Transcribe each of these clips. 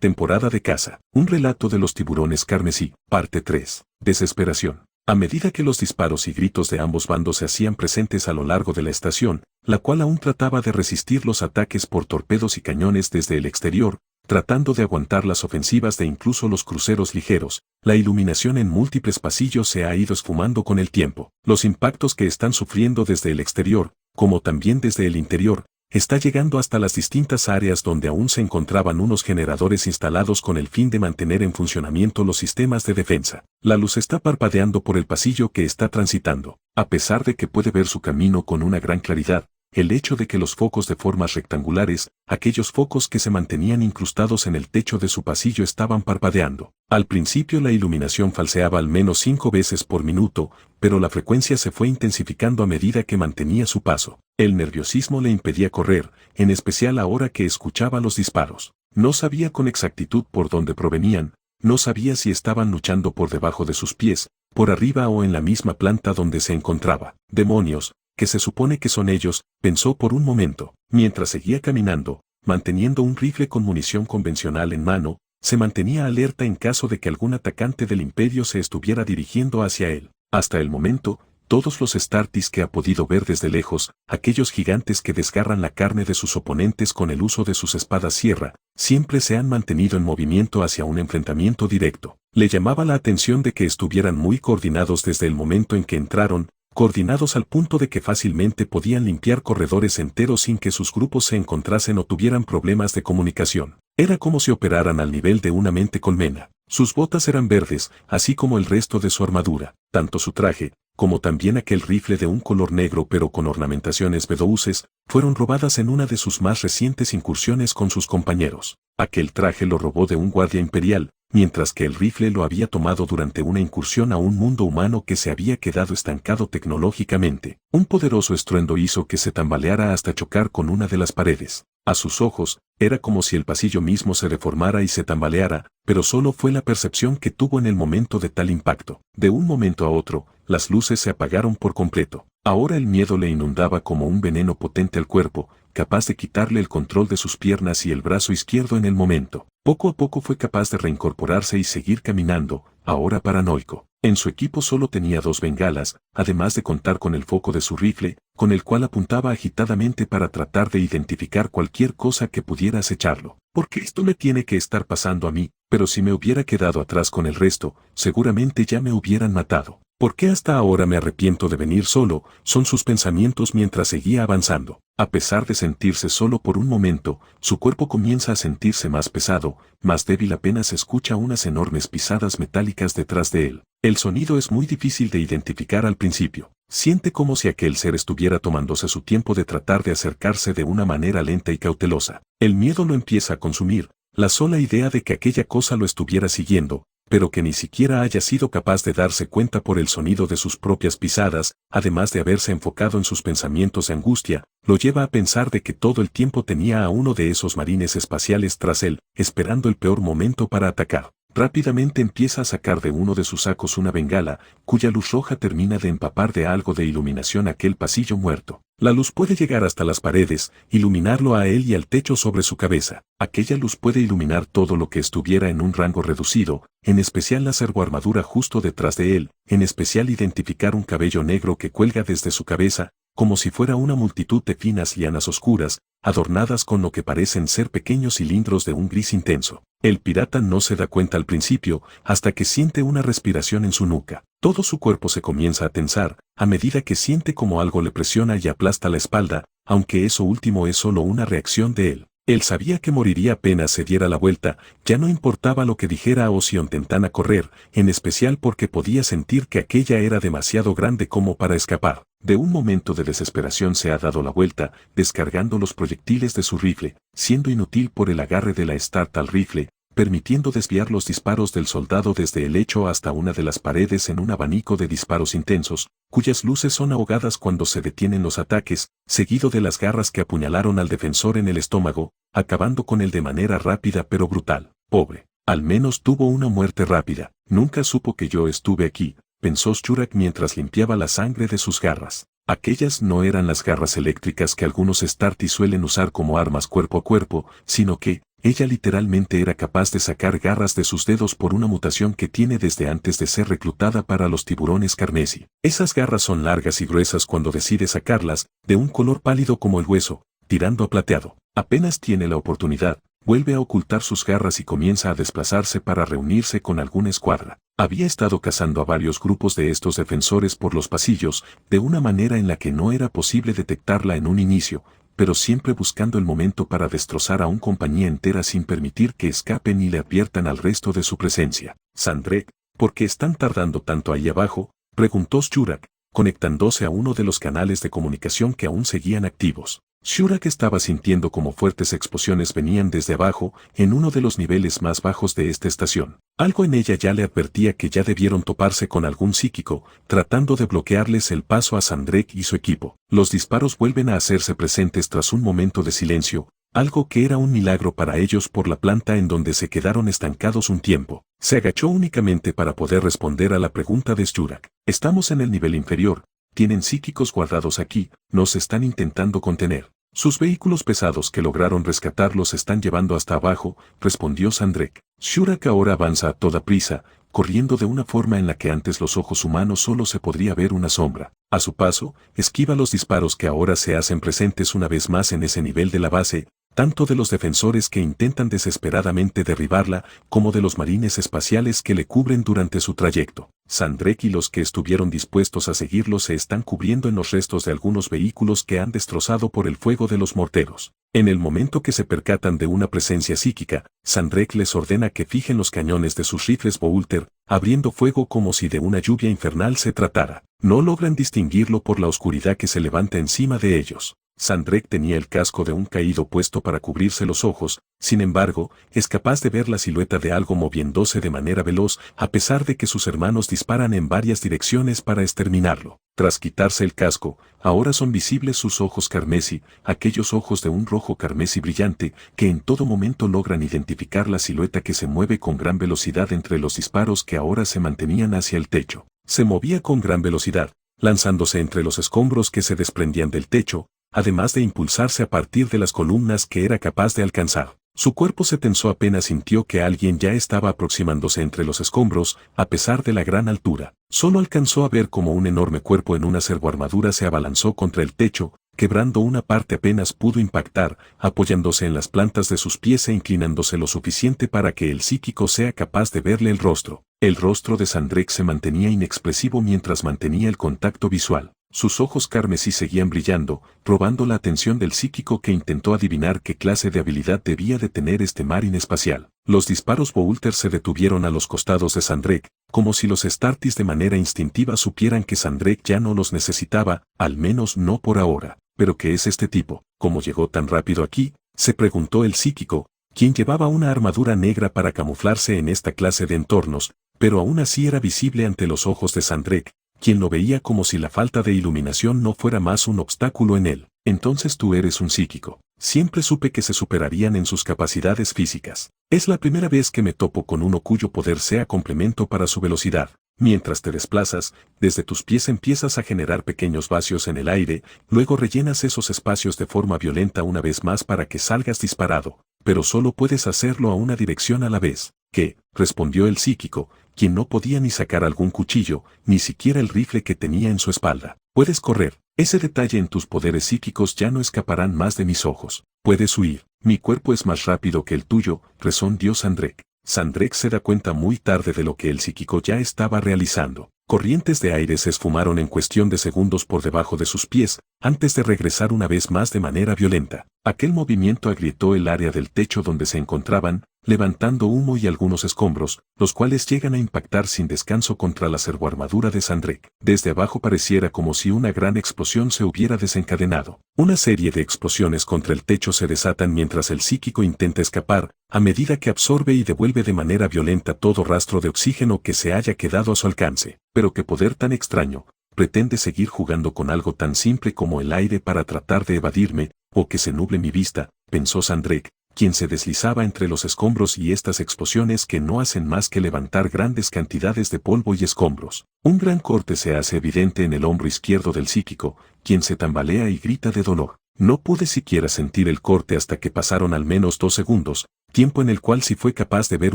Temporada de caza. Un relato de los tiburones carmesí. Parte 3. Desesperación. A medida que los disparos y gritos de ambos bandos se hacían presentes a lo largo de la estación, la cual aún trataba de resistir los ataques por torpedos y cañones desde el exterior, tratando de aguantar las ofensivas de incluso los cruceros ligeros, la iluminación en múltiples pasillos se ha ido esfumando con el tiempo. Los impactos que están sufriendo desde el exterior, como también desde el interior, está llegando hasta las distintas áreas donde aún se encontraban unos generadores instalados con el fin de mantener en funcionamiento los sistemas de defensa. La luz está parpadeando por el pasillo que está transitando. A pesar de que puede ver su camino con una gran claridad, el hecho de que los focos de formas rectangulares, aquellos focos que se mantenían incrustados en el techo de su pasillo estaban parpadeando. Al principio la iluminación falseaba al menos 5 veces por minuto, pero la frecuencia se fue intensificando a medida que mantenía su paso. El nerviosismo le impedía correr, en especial ahora que escuchaba los disparos. No sabía con exactitud por dónde provenían, no sabía si estaban luchando por debajo de sus pies, por arriba o en la misma planta donde se encontraba. ¡Demonios! Que se supone que son ellos, pensó por un momento. Mientras seguía caminando, manteniendo un rifle con munición convencional en mano, se mantenía alerta en caso de que algún atacante del imperio se estuviera dirigiendo hacia él. Hasta el momento, todos los Startis que ha podido ver desde lejos, aquellos gigantes que desgarran la carne de sus oponentes con el uso de sus espadas sierra, siempre se han mantenido en movimiento hacia un enfrentamiento directo. Le llamaba la atención de que estuvieran muy coordinados desde el momento en que entraron, coordinados al punto de que fácilmente podían limpiar corredores enteros sin que sus grupos se encontrasen o tuvieran problemas de comunicación. Era como si operaran al nivel de una mente colmena. Sus botas eran verdes, así como el resto de su armadura. Tanto su traje, como también aquel rifle de un color negro pero con ornamentaciones bedouces, fueron robadas en una de sus más recientes incursiones con sus compañeros. Aquel traje lo robó de un guardia imperial, mientras que el rifle lo había tomado durante una incursión a un mundo humano que se había quedado estancado tecnológicamente. Un poderoso estruendo hizo que se tambaleara hasta chocar con una de las paredes. A sus ojos, era como si el pasillo mismo se deformara y se tambaleara, pero solo fue la percepción que tuvo en el momento de tal impacto. De un momento a otro, las luces se apagaron por completo. Ahora el miedo le inundaba como un veneno potente al cuerpo, capaz de quitarle el control de sus piernas y el brazo izquierdo en el momento. Poco a poco fue capaz de reincorporarse y seguir caminando, ahora paranoico. En su equipo solo tenía 2 bengalas, además de contar con el foco de su rifle, con el cual apuntaba agitadamente para tratar de identificar cualquier cosa que pudiera acecharlo. Porque esto me tiene que estar pasando a mí, pero si me hubiera quedado atrás con el resto, seguramente ya me hubieran matado. ¿Por qué hasta ahora me arrepiento de venir solo? Son sus pensamientos mientras seguía avanzando. A pesar de sentirse solo por un momento, su cuerpo comienza a sentirse más pesado, más débil apenas escucha unas enormes pisadas metálicas detrás de él. El sonido es muy difícil de identificar al principio. Siente como si aquel ser estuviera tomándose su tiempo de tratar de acercarse de una manera lenta y cautelosa. El miedo lo empieza a consumir, la sola idea de que aquella cosa lo estuviera siguiendo, pero que ni siquiera haya sido capaz de darse cuenta por el sonido de sus propias pisadas, además de haberse enfocado en sus pensamientos de angustia, lo lleva a pensar de que todo el tiempo tenía a uno de esos marines espaciales tras él, esperando el peor momento para atacar. Rápidamente empieza a sacar de uno de sus sacos una bengala, cuya luz roja termina de empapar de algo de iluminación aquel pasillo muerto. La luz puede llegar hasta las paredes, iluminarlo a él y al techo sobre su cabeza. Aquella luz puede iluminar todo lo que estuviera en un rango reducido, en especial la servoarmadura justo detrás de él, en especial identificar un cabello negro que cuelga desde su cabeza, como si fuera una multitud de finas lianas oscuras, adornadas con lo que parecen ser pequeños cilindros de un gris intenso. El pirata no se da cuenta al principio, hasta que siente una respiración en su nuca. Todo su cuerpo se comienza a tensar, a medida que siente como algo le presiona y aplasta la espalda, aunque eso último es solo una reacción de él. Él sabía que moriría apenas se diera la vuelta, ya no importaba lo que dijera o si intentara correr, en especial porque podía sentir que aquella era demasiado grande como para escapar. De un momento de desesperación se ha dado la vuelta, descargando los proyectiles de su rifle, siendo inútil por el agarre de la Start al rifle, permitiendo desviar los disparos del soldado desde el lecho hasta una de las paredes en un abanico de disparos intensos, cuyas luces son ahogadas cuando se detienen los ataques, seguido de las garras que apuñalaron al defensor en el estómago, acabando con él de manera rápida pero brutal. Pobre, al menos tuvo una muerte rápida. Nunca supo que yo estuve aquí, pensó Shurak mientras limpiaba la sangre de sus garras. Aquellas no eran las garras eléctricas que algunos Startis suelen usar como armas cuerpo a cuerpo, sino que, ella literalmente era capaz de sacar garras de sus dedos por una mutación que tiene desde antes de ser reclutada para los tiburones carmesí. Esas garras son largas y gruesas cuando decide sacarlas, de un color pálido como el hueso, tirando a plateado. Apenas tiene la oportunidad, vuelve a ocultar sus garras y comienza a desplazarse para reunirse con alguna escuadra. Había estado cazando a varios grupos de estos defensores por los pasillos, de una manera en la que no era posible detectarla en un inicio, pero siempre buscando el momento para destrozar a una compañía entera sin permitir que escapen ni le adviertan al resto de su presencia. «Sandrek, ¿por qué están tardando tanto ahí abajo?», preguntó Shurak, conectándose a uno de los canales de comunicación que aún seguían activos. Shurak estaba sintiendo como fuertes explosiones venían desde abajo, en uno de los niveles más bajos de esta estación. Algo en ella ya le advertía que ya debieron toparse con algún psíquico, tratando de bloquearles el paso a Sandrek y su equipo. Los disparos vuelven a hacerse presentes tras un momento de silencio, algo que era un milagro para ellos por la planta en donde se quedaron estancados un tiempo. Se agachó únicamente para poder responder a la pregunta de Shurak. «Estamos en el nivel inferior. Tienen psíquicos guardados aquí, nos están intentando contener. Sus vehículos pesados que lograron rescatar los están llevando hasta abajo», respondió Sandrek. Shurak ahora avanza a toda prisa, corriendo de una forma en la que antes los ojos humanos solo se podría ver una sombra. A su paso, esquiva los disparos que ahora se hacen presentes una vez más en ese nivel de la base, tanto de los defensores que intentan desesperadamente derribarla, como de los marines espaciales que le cubren durante su trayecto. Sandrek y los que estuvieron dispuestos a seguirlo se están cubriendo en los restos de algunos vehículos que han destrozado por el fuego de los morteros. En el momento que se percatan de una presencia psíquica, Sandrek les ordena que fijen los cañones de sus rifles Bolter, abriendo fuego como si de una lluvia infernal se tratara. No logran distinguirlo por la oscuridad que se levanta encima de ellos. Sandrek tenía el casco de un caído puesto para cubrirse los ojos, sin embargo, es capaz de ver la silueta de algo moviéndose de manera veloz, a pesar de que sus hermanos disparan en varias direcciones para exterminarlo. Tras quitarse el casco, ahora son visibles sus ojos carmesí, aquellos ojos de un rojo carmesí brillante, que en todo momento logran identificar la silueta que se mueve con gran velocidad entre los disparos que ahora se mantenían hacia el techo. Se movía con gran velocidad, lanzándose entre los escombros que se desprendían del techo, además de impulsarse a partir de las columnas que era capaz de alcanzar. Su cuerpo se tensó apenas sintió que alguien ya estaba aproximándose entre los escombros, a pesar de la gran altura. Solo alcanzó a ver cómo un enorme cuerpo en una servoarmadura se abalanzó contra el techo, quebrando una parte apenas pudo impactar, apoyándose en las plantas de sus pies e inclinándose lo suficiente para que el psíquico sea capaz de verle el rostro. El rostro de Sandrek se mantenía inexpresivo mientras mantenía el contacto visual. Sus ojos carmesí seguían brillando, robando la atención del psíquico que intentó adivinar qué clase de habilidad debía de tener este marine espacial. Los disparos Bolter se detuvieron a los costados de Sandrek, como si los Startis de manera instintiva supieran que Sandrek ya no los necesitaba, al menos no por ahora. ¿Pero qué es este tipo? ¿Cómo llegó tan rápido aquí?, se preguntó el psíquico, quien llevaba una armadura negra para camuflarse en esta clase de entornos, pero aún así era visible ante los ojos de Sandrek, quien lo veía como si la falta de iluminación no fuera más un obstáculo en él. Entonces tú eres un psíquico. Siempre supe que se superarían en sus capacidades físicas. Es la primera vez que me topo con uno cuyo poder sea complemento para su velocidad. Mientras te desplazas, desde tus pies empiezas a generar pequeños vacíos en el aire, luego rellenas esos espacios de forma violenta una vez más para que salgas disparado, pero solo puedes hacerlo a una dirección a la vez. ¿Qué?, respondió el psíquico, quien no podía ni sacar algún cuchillo, ni siquiera el rifle que tenía en su espalda. Puedes correr. Ese detalle en tus poderes psíquicos ya no escaparán más de mis ojos. Puedes huir. Mi cuerpo es más rápido que el tuyo, respondió Sandrek. Sandrek se da cuenta muy tarde de lo que el psíquico ya estaba realizando. Corrientes de aire se esfumaron en cuestión de segundos por debajo de sus pies, antes de regresar una vez más de manera violenta. Aquel movimiento agrietó el área del techo donde se encontraban, levantando humo y algunos escombros, los cuales llegan a impactar sin descanso contra la servoarmadura de Sandrek. Desde abajo pareciera como si una gran explosión se hubiera desencadenado. Una serie de explosiones contra el techo se desatan mientras el psíquico intenta escapar, a medida que absorbe y devuelve de manera violenta todo rastro de oxígeno que se haya quedado a su alcance. Pero qué poder tan extraño, pretende seguir jugando con algo tan simple como el aire para tratar de evadirme, o que se nuble mi vista, pensó Sandrek, quien se deslizaba entre los escombros y estas explosiones que no hacen más que levantar grandes cantidades de polvo y escombros. Un gran corte se hace evidente en el hombro izquierdo del psíquico, quien se tambalea y grita de dolor. No pude siquiera sentir el corte hasta que pasaron al menos 2 segundos, tiempo en el cual sí fue capaz de ver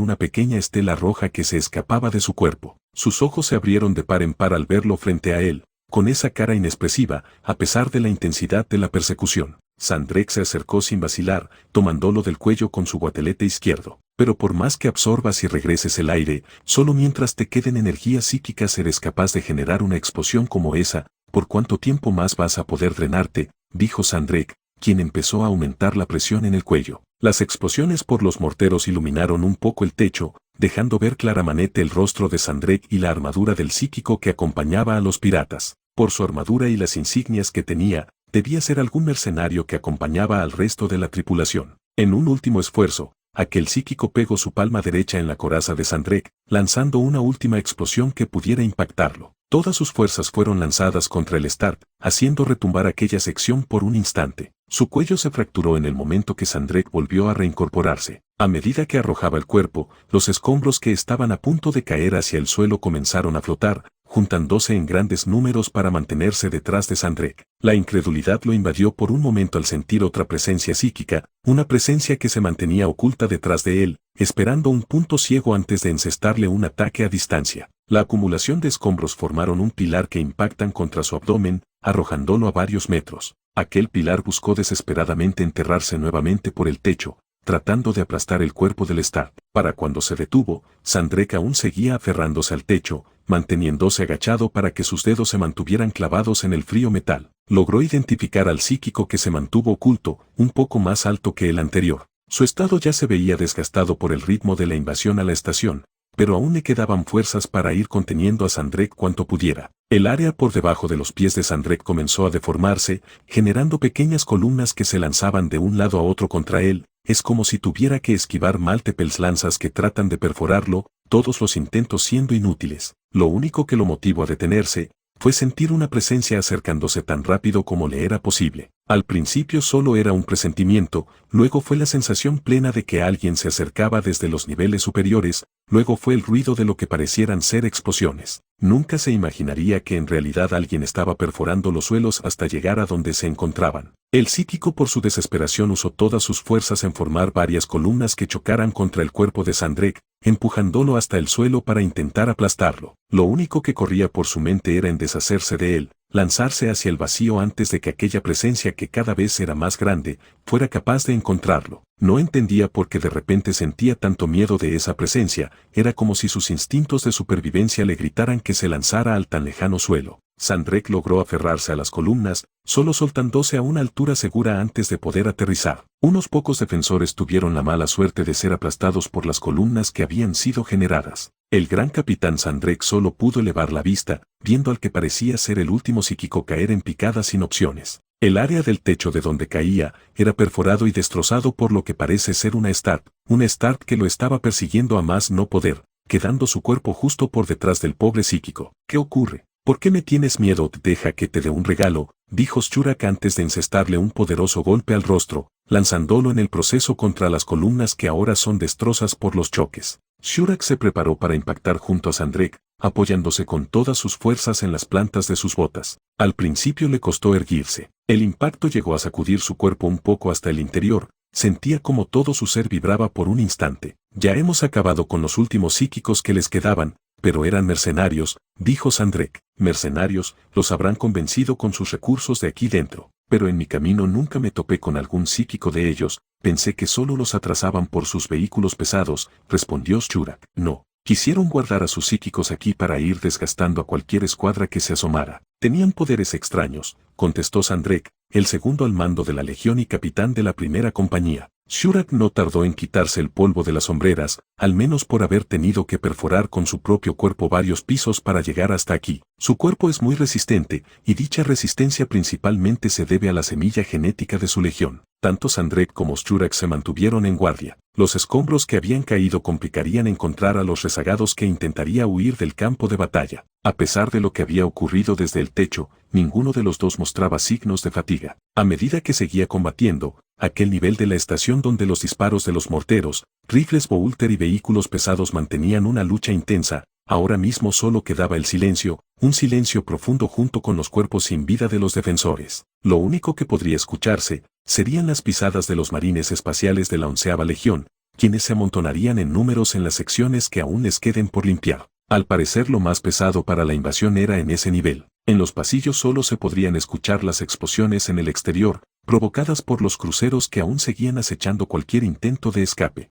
una pequeña estela roja que se escapaba de su cuerpo. Sus ojos se abrieron de par en par al verlo frente a él, con esa cara inexpresiva, a pesar de la intensidad de la persecución. Sandrek se acercó sin vacilar, tomándolo del cuello con su guatelete izquierdo. Pero por más que absorbas y regreses el aire, solo mientras te queden energías psíquicas eres capaz de generar una explosión como esa. ¿Por cuánto tiempo más vas a poder drenarte?, dijo Sandrek, quien empezó a aumentar la presión en el cuello. Las explosiones por los morteros iluminaron un poco el techo, dejando ver claramente el rostro de Sandrek y la armadura del psíquico que acompañaba a los piratas. Por su armadura y las insignias que tenía, debía ser algún mercenario que acompañaba al resto de la tripulación. En un último esfuerzo, aquel psíquico pegó su palma derecha en la coraza de Sandrek, lanzando una última explosión que pudiera impactarlo. Todas sus fuerzas fueron lanzadas contra el Start, haciendo retumbar aquella sección por un instante. Su cuello se fracturó en el momento que Sandrek volvió a reincorporarse. A medida que arrojaba el cuerpo, los escombros que estaban a punto de caer hacia el suelo comenzaron a flotar, juntándose en grandes números para mantenerse detrás de Sandrek. La incredulidad lo invadió por un momento al sentir otra presencia psíquica, una presencia que se mantenía oculta detrás de él, esperando un punto ciego antes de encestarle un ataque a distancia. La acumulación de escombros formaron un pilar que impactan contra su abdomen, arrojándolo a varios metros. Aquel pilar buscó desesperadamente enterrarse nuevamente por el techo, tratando de aplastar el cuerpo del Start. Para cuando se detuvo, Sandrek aún seguía aferrándose al techo, manteniéndose agachado para que sus dedos se mantuvieran clavados en el frío metal. Logró identificar al psíquico que se mantuvo oculto, un poco más alto que el anterior. Su estado ya se veía desgastado por el ritmo de la invasión a la estación, pero aún le quedaban fuerzas para ir conteniendo a Sandrek cuanto pudiera. El área por debajo de los pies de Sandrek comenzó a deformarse, generando pequeñas columnas que se lanzaban de un lado a otro contra él. Es como si tuviera que esquivar múltiples lanzas que tratan de perforarlo, todos los intentos siendo inútiles. Lo único que lo motivó a detenerse fue sentir una presencia acercándose tan rápido como le era posible. Al principio solo era un presentimiento, luego fue la sensación plena de que alguien se acercaba desde los niveles superiores, luego fue el ruido de lo que parecieran ser explosiones. Nunca se imaginaría que en realidad alguien estaba perforando los suelos hasta llegar a donde se encontraban. El psíquico por su desesperación usó todas sus fuerzas en formar varias columnas que chocaran contra el cuerpo de Sandrek, empujándolo hasta el suelo para intentar aplastarlo. Lo único que corría por su mente era en deshacerse de él, lanzarse hacia el vacío antes de que aquella presencia que cada vez era más grande, fuera capaz de encontrarlo. No entendía por qué de repente sentía tanto miedo de esa presencia, era como si sus instintos de supervivencia le gritaran que se lanzara al tan lejano suelo. Sandrek logró aferrarse a las columnas, solo soltándose a una altura segura antes de poder aterrizar. Unos pocos defensores tuvieron la mala suerte de ser aplastados por las columnas que habían sido generadas. El gran capitán Sandrek solo pudo elevar la vista, viendo al que parecía ser el último psíquico caer en picada sin opciones. El área del techo de donde caía era perforado y destrozado por lo que parece ser una Start que lo estaba persiguiendo a más no poder, quedando su cuerpo justo por detrás del pobre psíquico. ¿Qué ocurre? ¿Por qué me tienes miedo? Deja que te dé un regalo, dijo Shurak antes de encestarle un poderoso golpe al rostro, lanzándolo en el proceso contra las columnas que ahora son destrozas por los choques. Shurak se preparó para impactar junto a Sandrek, apoyándose con todas sus fuerzas en las plantas de sus botas. Al principio le costó erguirse. El impacto llegó a sacudir su cuerpo un poco hasta el interior, sentía como todo su ser vibraba por un instante. Ya hemos acabado con los últimos psíquicos que les quedaban, pero eran mercenarios, dijo Sandrek. Mercenarios, los habrán convencido con sus recursos de aquí dentro. Pero en mi camino nunca me topé con algún psíquico de ellos, pensé que solo los atrasaban por sus vehículos pesados, respondió Shurak. No, quisieron guardar a sus psíquicos aquí para ir desgastando a cualquier escuadra que se asomara. Tenían poderes extraños, contestó Sandrek, el segundo al mando de la legión y capitán de la primera compañía. Shurak no tardó en quitarse el polvo de las sombreras, al menos por haber tenido que perforar con su propio cuerpo varios pisos para llegar hasta aquí. Su cuerpo es muy resistente, y dicha resistencia principalmente se debe a la semilla genética de su legión. Tanto Sandrek como Shurak se mantuvieron en guardia. Los escombros que habían caído complicarían encontrar a los rezagados que intentaría huir del campo de batalla. A pesar de lo que había ocurrido desde el techo, ninguno de los dos mostraba signos de fatiga. A medida que seguía combatiendo, aquel nivel de la estación donde los disparos de los morteros, rifles Bolter y vehículos pesados mantenían una lucha intensa, Ahora mismo solo quedaba el silencio, un silencio profundo junto con los cuerpos sin vida de los defensores. Lo único que podría escucharse serían las pisadas de los marines espaciales de la 11ª Legión, quienes se amontonarían en números en las secciones que aún les queden por limpiar. Al parecer lo más pesado para la invasión era en ese nivel. En los pasillos solo se podrían escuchar las explosiones en el exterior, provocadas por los cruceros que aún seguían acechando cualquier intento de escape.